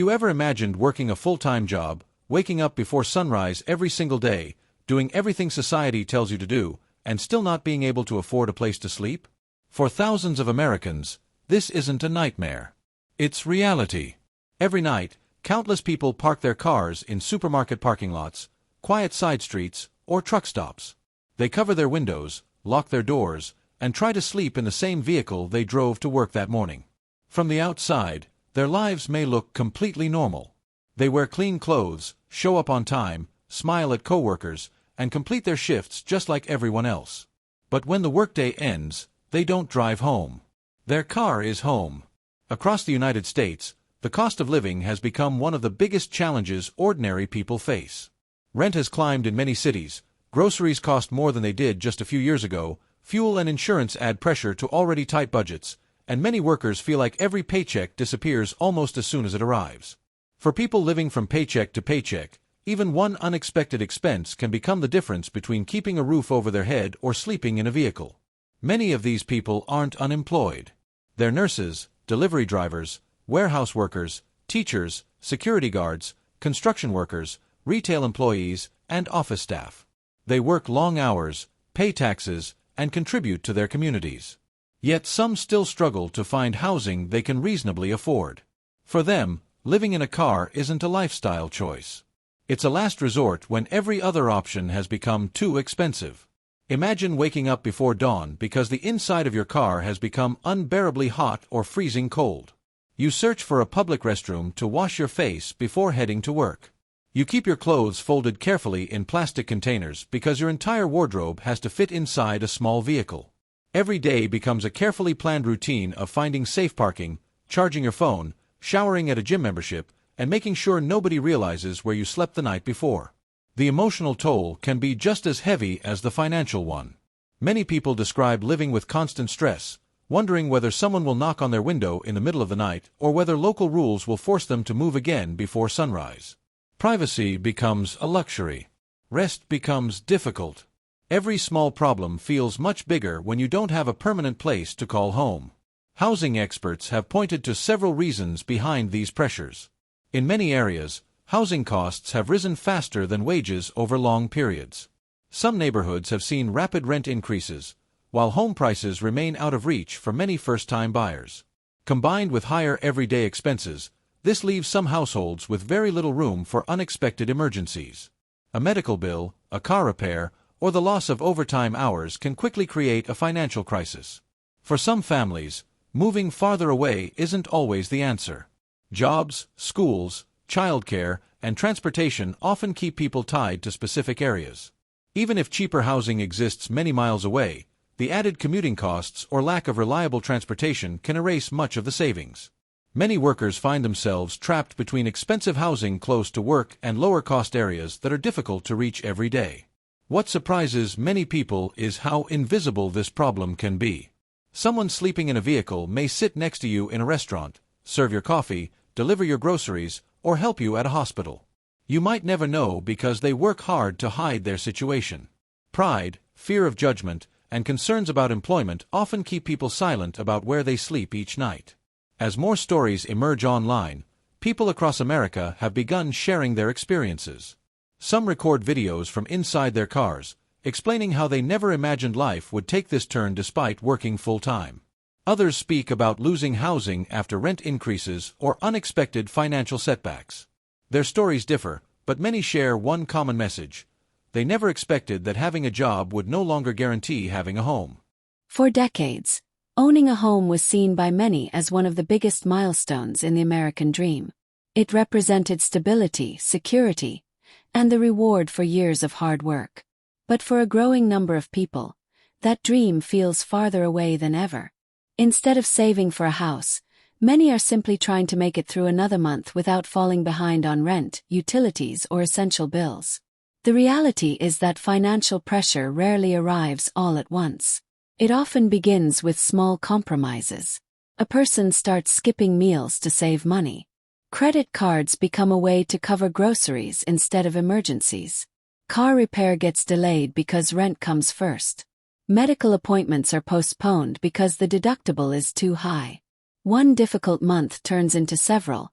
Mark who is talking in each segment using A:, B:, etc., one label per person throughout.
A: You ever imagined working a full-time job, waking up before sunrise every single day, doing everything society tells you to do, and still not being able to afford a place to sleep? For thousands of Americans, this isn't a nightmare. It's reality. Every night, countless people park their cars in supermarket parking lots, quiet side streets, or truck stops. They cover their windows, lock their doors, and try to sleep in the same vehicle they drove to work that morning. From the outside, their lives may look completely normal. They wear clean clothes, show up on time, smile at coworkers, and complete their shifts just like everyone else. But when the workday ends, they don't drive home. Their car is home. Across the United States, the cost of living has become one of the biggest challenges ordinary people face. Rent has climbed in many cities, groceries cost more than they did just a few years ago, fuel and insurance add pressure to already tight budgets, and many workers feel like every paycheck disappears almost as soon as it arrives. For people living from paycheck to paycheck, even one unexpected expense can become the difference between keeping a roof over their head or sleeping in a vehicle. Many of these people aren't unemployed. They're nurses, delivery drivers, warehouse workers, teachers, security guards, construction workers, retail employees, and office staff. They work long hours, pay taxes, and contribute to their communities. Yet some still struggle to find housing they can reasonably afford. For them, living in a car isn't a lifestyle choice. It's a last resort when every other option has become too expensive. Imagine waking up before dawn because the inside of your car has become unbearably hot or freezing cold. You search for a public restroom to wash your face before heading to work. You keep your clothes folded carefully in plastic containers because your entire wardrobe has to fit inside a small vehicle. Every day becomes a carefully planned routine of finding safe parking, charging your phone, showering at a gym membership, and making sure nobody realizes where you slept the night before. The emotional toll can be just as heavy as the financial one. Many people describe living with constant stress, wondering whether someone will knock on their window in the middle of the night or whether local rules will force them to move again before sunrise. Privacy becomes a luxury. Rest becomes difficult. Every small problem feels much bigger when you don't have a permanent place to call home. Housing experts have pointed to several reasons behind these pressures. In many areas, housing costs have risen faster than wages over long periods. Some neighborhoods have seen rapid rent increases, while home prices remain out of reach for many first-time buyers. Combined with higher everyday expenses, this leaves some households with very little room for unexpected emergencies. A medical bill, a car repair, or the loss of overtime hours can quickly create a financial crisis. For some families, moving farther away isn't always the answer. Jobs, schools, childcare, and transportation often keep people tied to specific areas. Even if cheaper housing exists many miles away, the added commuting costs or lack of reliable transportation can erase much of the savings. Many workers find themselves trapped between expensive housing close to work and lower-cost areas that are difficult to reach every day. What surprises many people is how invisible this problem can be. Someone sleeping in a vehicle may sit next to you in a restaurant, serve your coffee, deliver your groceries, or help you at a hospital. You might never know because they work hard to hide their situation. Pride, fear of judgment, and concerns about employment often keep people silent about where they sleep each night. As more stories emerge online, people across America have begun sharing their experiences. Some record videos from inside their cars, explaining how they never imagined life would take this turn despite working full-time. Others speak about losing housing after rent increases or unexpected financial setbacks. Their stories differ, but many share one common message. They never expected that having a job would no longer guarantee having a home.
B: For decades, owning a home was seen by many as one of the biggest milestones in the American dream. It represented stability, security, and the reward for years of hard work. But for a growing number of people, that dream feels farther away than ever. Instead of saving for a house, many are simply trying to make it through another month without falling behind on rent, utilities, or essential bills. The reality is that financial pressure rarely arrives all at once. It often begins with small compromises. A person starts skipping meals to save money. Credit cards become a way to cover groceries instead of emergencies. Car repair gets delayed because rent comes first. Medical appointments are postponed because the deductible is too high. One difficult month turns into several,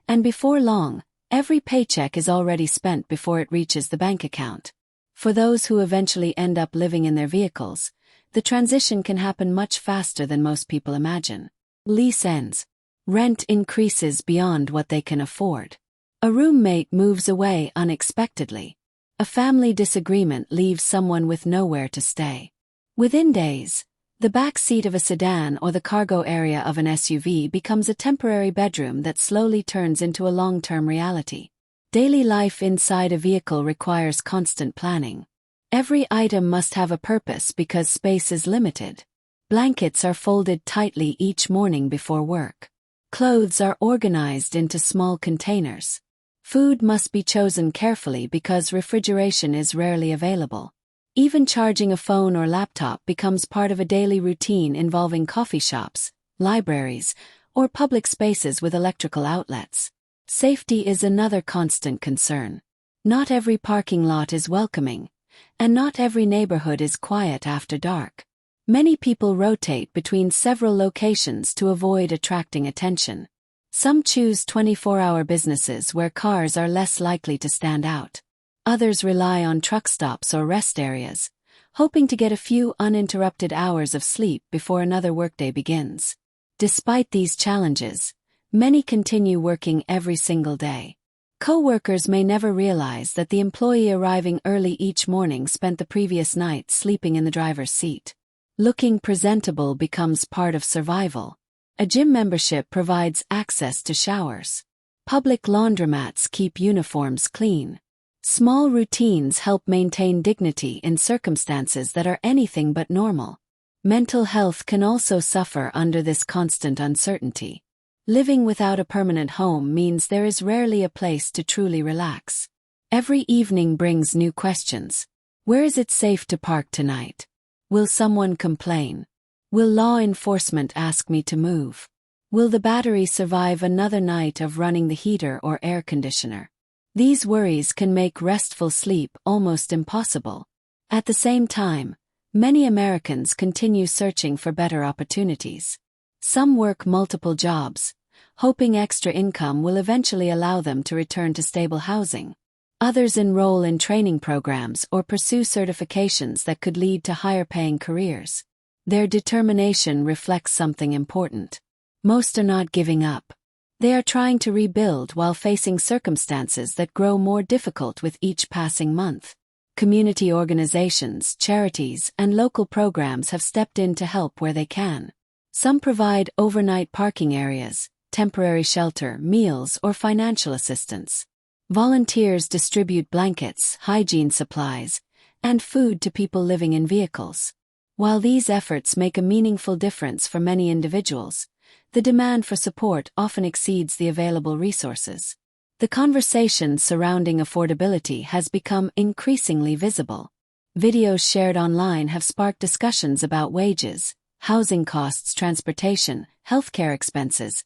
B: And before long, every paycheck is already spent before it reaches the bank account. For those who eventually end up living in their vehicles, the transition can happen much faster than most people imagine. Lease ends. Rent increases beyond what they can afford. A roommate moves away unexpectedly. A family disagreement leaves someone with nowhere to stay. Within days, the back seat of a sedan or the cargo area of an SUV becomes a temporary bedroom that slowly turns into a long-term reality. Daily life inside a vehicle requires constant planning. Every item must have a purpose because space is limited. Blankets are folded tightly each morning before work. Clothes are organized into small containers. Food must be chosen carefully because refrigeration is rarely available. Even charging a phone or laptop becomes part of a daily routine involving coffee shops, libraries, or public spaces with electrical outlets. Safety is another constant concern. Not every parking lot is welcoming, and not every neighborhood is quiet after dark. Many people rotate between several locations to avoid attracting attention. Some choose 24-hour businesses where cars are less likely to stand out. Others rely on truck stops or rest areas, hoping to get a few uninterrupted hours of sleep before another workday begins. Despite these challenges, many continue working every single day. Co-workers may never realize that the employee arriving early each morning spent the previous night sleeping in the driver's seat. Looking presentable becomes part of survival. A gym membership provides access to showers. Public laundromats keep uniforms clean. Small routines help maintain dignity in circumstances that are anything but normal. Mental health can also suffer under this constant uncertainty. Living without a permanent home means there is rarely a place to truly relax. Every evening brings new questions. Where is it safe to park tonight? Will someone complain? Will law enforcement ask me to move? Will the battery survive another night of running the heater or air conditioner? These worries can make restful sleep almost impossible. At the same time, many Americans continue searching for better opportunities. Some work multiple jobs, hoping extra income will eventually allow them to return to stable housing. Others enroll in training programs or pursue certifications that could lead to higher-paying careers. Their determination reflects something important. Most are not giving up. They are trying to rebuild while facing circumstances that grow more difficult with each passing month. Community organizations, charities, and local programs have stepped in to help where they can. Some provide overnight parking areas, temporary shelter, meals, or financial assistance. Volunteers distribute blankets, hygiene supplies, and food to people living in vehicles. While these efforts make a meaningful difference for many individuals, the demand for support often exceeds the available resources. The conversation surrounding affordability has become increasingly visible. Videos shared online have sparked discussions about wages, housing costs, transportation, healthcare expenses,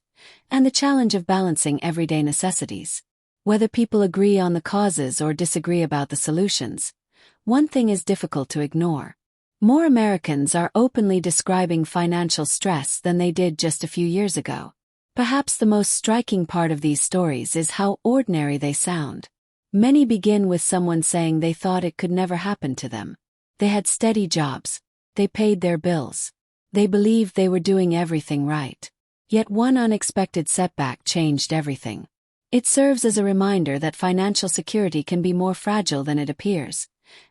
B: and the challenge of balancing everyday necessities. Whether people agree on the causes or disagree about the solutions, one thing is difficult to ignore. More Americans are openly describing financial stress than they did just a few years ago. Perhaps the most striking part of these stories is how ordinary they sound. Many begin with someone saying they thought it could never happen to them. They had steady jobs. They paid their bills. They believed they were doing everything right. Yet one unexpected setback changed everything. It serves as a reminder that financial security can be more fragile than it appears,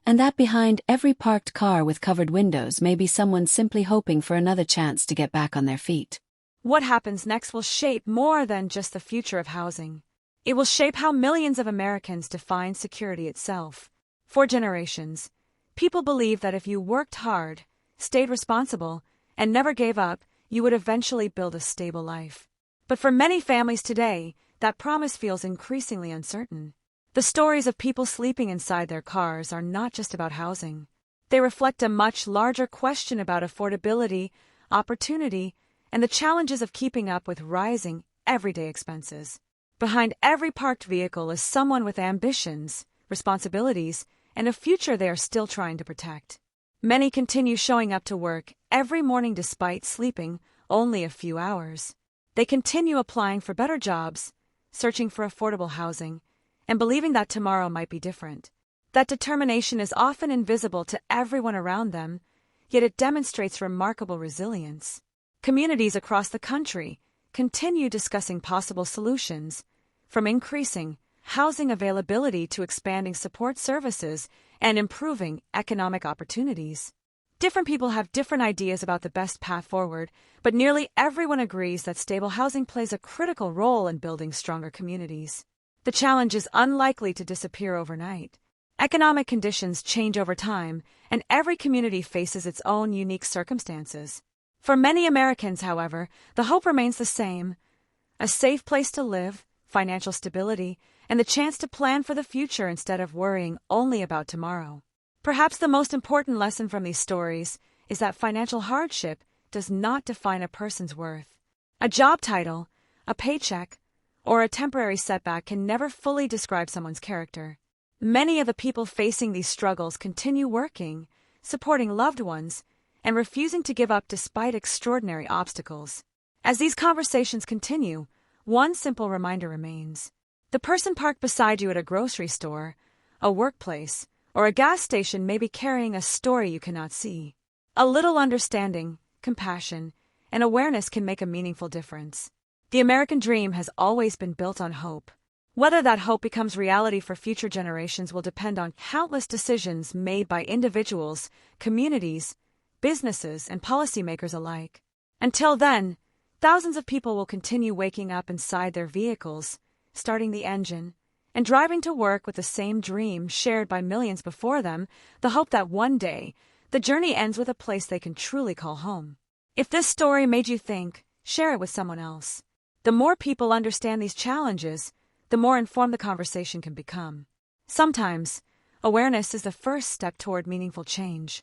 B: and that behind every parked car with covered windows may be someone simply hoping for another chance to get back on their feet.
C: What happens next will shape more than just the future of housing. It will shape how millions of Americans define security itself. For generations, people believed that if you worked hard, stayed responsible, and never gave up, you would eventually build a stable life. But for many families today, that promise feels increasingly uncertain. The stories of people sleeping inside their cars are not just about housing. They reflect a much larger question about affordability, opportunity, and the challenges of keeping up with rising everyday expenses. Behind every parked vehicle is someone with ambitions, responsibilities, and a future they are still trying to protect. Many continue showing up to work every morning despite sleeping only a few hours. They continue applying for better jobs, searching for affordable housing, and believing that tomorrow might be different. That determination is often invisible to everyone around them, yet it demonstrates remarkable resilience. Communities across the country continue discussing possible solutions, from increasing housing availability to expanding support services and improving economic opportunities. Different people have different ideas about the best path forward, but nearly everyone agrees that stable housing plays a critical role in building stronger communities. The challenge is unlikely to disappear overnight. Economic conditions change over time, and every community faces its own unique circumstances. For many Americans, however, the hope remains the same: a safe place to live, financial stability, and the chance to plan for the future instead of worrying only about tomorrow. Perhaps the most important lesson from these stories is that financial hardship does not define a person's worth. A job title, a paycheck, or a temporary setback can never fully describe someone's character. Many of the people facing these struggles continue working, supporting loved ones, and refusing to give up despite extraordinary obstacles. As these conversations continue, one simple reminder remains. The person parked beside you at a grocery store, a workplace, or a gas station may be carrying a story you cannot see. A little understanding, compassion, and awareness can make a meaningful difference. The American dream has always been built on hope. Whether that hope becomes reality for future generations will depend on countless decisions made by individuals, communities, businesses, and policymakers alike. Until then, thousands of people will continue waking up inside their vehicles, starting the engine, and driving to work with the same dream shared by millions before them, the hope that one day, the journey ends with a place they can truly call home. If this story made you think, share it with someone else. The more people understand these challenges, the more informed the conversation can become. Sometimes, awareness is the first step toward meaningful change.